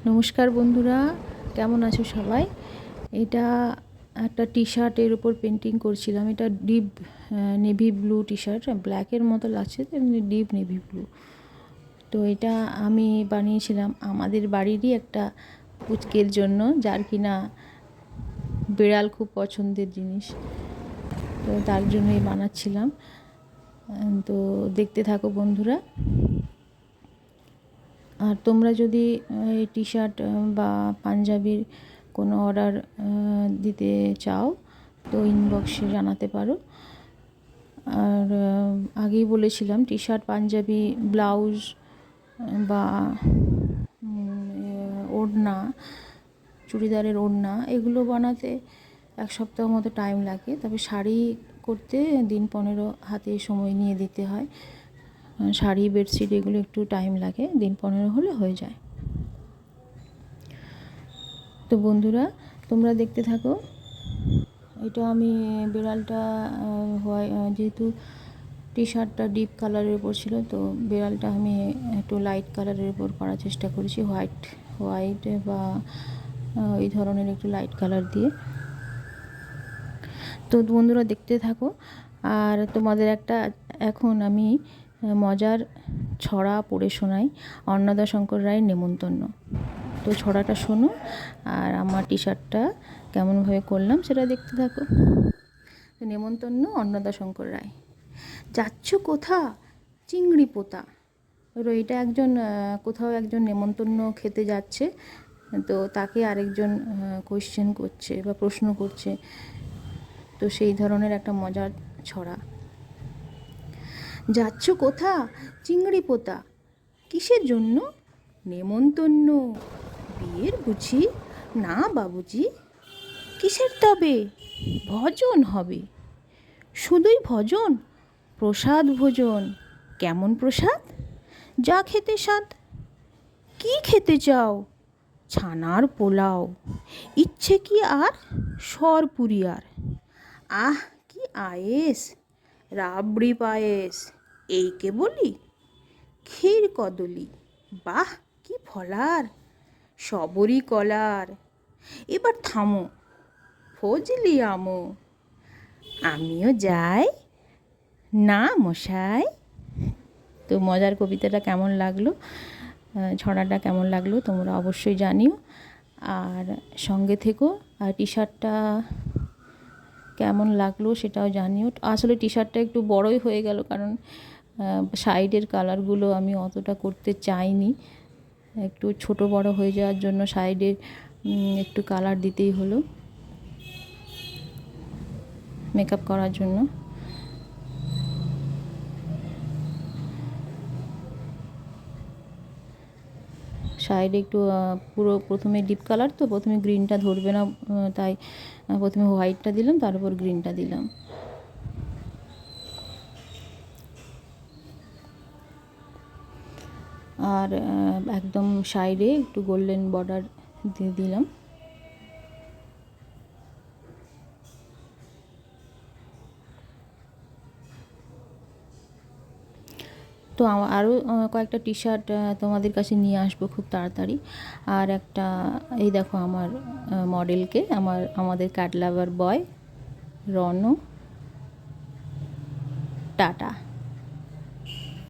নমস্কার বন্ধুরা, কেমন আছো সবাই? এটা একটা টি শার্টের উপর পেন্টিং করছিলাম। এটা deep navy blue T shirt, ব্ল্যাকের মতো লাগছে, তেমনি ডিপ নেভি ব্লু। তো এটা আমি বানিয়েছিলাম আমাদের বাড়িরই একটা পুচকের জন্য, যার কিনা বিড়াল খুব পছন্দের জিনিস। তো তার জন্যই বানাচ্ছিলাম। তো দেখতে থাকো বন্ধুরা। আর তোমরা যদি এই টি শার্ট বা পাঞ্জাবির কোনো অর্ডার দিতে চাও তো ইনবক্সে জানাতে পারো। আর আগেই বলেছিলাম টি শার্ট, পাঞ্জাবি, ব্লাউজ বা ওড়না, চুড়িদারের ওড়না, এগুলো বানাতে 1 সপ্তাহ মতো টাইম লাগে। তবে শাড়ি করতে দিন 15 হাতে সময় নিয়ে দিতে হয়। শাড়ি, বেডশিট এগুলো একটু টাইম লাগে, দিন 15 হলে হয়ে যায়। তো বন্ধুরা, তোমরা দেখতে থাকো। এটা আমি বিড়ালটা যেহেতু টি শার্টটা ডিপ কালারের উপর ছিল, তো বিড়ালটা আমি একটু লাইট কালারের উপর করার চেষ্টা করেছি, হোয়াইট বা এই ধরনের একটু লাইট কালার দিয়ে। তো বন্ধুরা দেখতে থাকো। আর তোমাদের এখন আমি মজার ছড়া পড়ে শোনাই, অন্নদাশঙ্কর রায়ের নেমন্তন্ন। তো ছড়াটা শোনো, আর আমার টি শার্টটা কেমনভাবে করলাম সেটা দেখতে থাকো। নেমন্তন্ন, অন্নদাশঙ্কর রায়। যাচ্ছ কোথা চিংড়ি পোতা? এটা কোথাও একজন নেমন্তন্ন খেতে যাচ্ছে, তো তাকে আরেকজন কোয়েশ্চেন করছে বা প্রশ্ন করছে। তো সেই ধরনের একটা মজার ছড়া। যাচ্ছ কোথা চিংড়ি পোতা? কিসের জন্য? নেমন্তন্ন। বিয়ের বুঝি? না বাবুজি। কিসের তবে? ভজন হবে। শুধুই ভজন? প্রসাদ ভোজন। কেমন প্রসাদ? যা খেতে স্বাদ। কি খেতে চাও? ছানার পোলাও। ইচ্ছে কি আর? সরপুরি আর। আহ কি আয়েস! রাবড়ি পায়েস। এই কে বলি? ক্ষীর কদলি। বাহ কি ফলার! সবরি কলার। এবার থামো, ফজলি আমো। আমিও যাই না মশাই। তো মজার কবিতাটা কেমন লাগলো, ছড়াটা কেমন লাগলো তোমরা অবশ্যই জানিও। আর সঙ্গে থেকো। আর টি শার্টটা কেমন লাগলো সেটাও জানিও। আসলে টি শার্টটা একটু বড়ই হয়ে গেল, কারণ সাইডের কালারগুলো আমি অতটা করতে চাইনি। একটু ছোট বড় হয়ে যাওয়ার জন্য সাইডে একটু কালার দিতেই হলো মেকআপ করার জন্য। সাইডে একটু পুরো প্রথমে ডিপ কালার, তো প্রথমে গ্রিনটা ধরবে না, তাই প্রথমে হোয়াইটটা দিলাম, তার উপর গ্রিনটা দিলাম। আর একদম সাইডে একটু গোল্ডেন বর্ডার দিয়ে দিলাম। তো আরও কয়েকটা টি শার্ট তোমাদের কাছে নিয়ে আসবো খুব তাড়াতাড়ি। আর এই দেখো আমার মডেলকে, আমাদের ক্যাট লাভার বয় রনো। টাটা।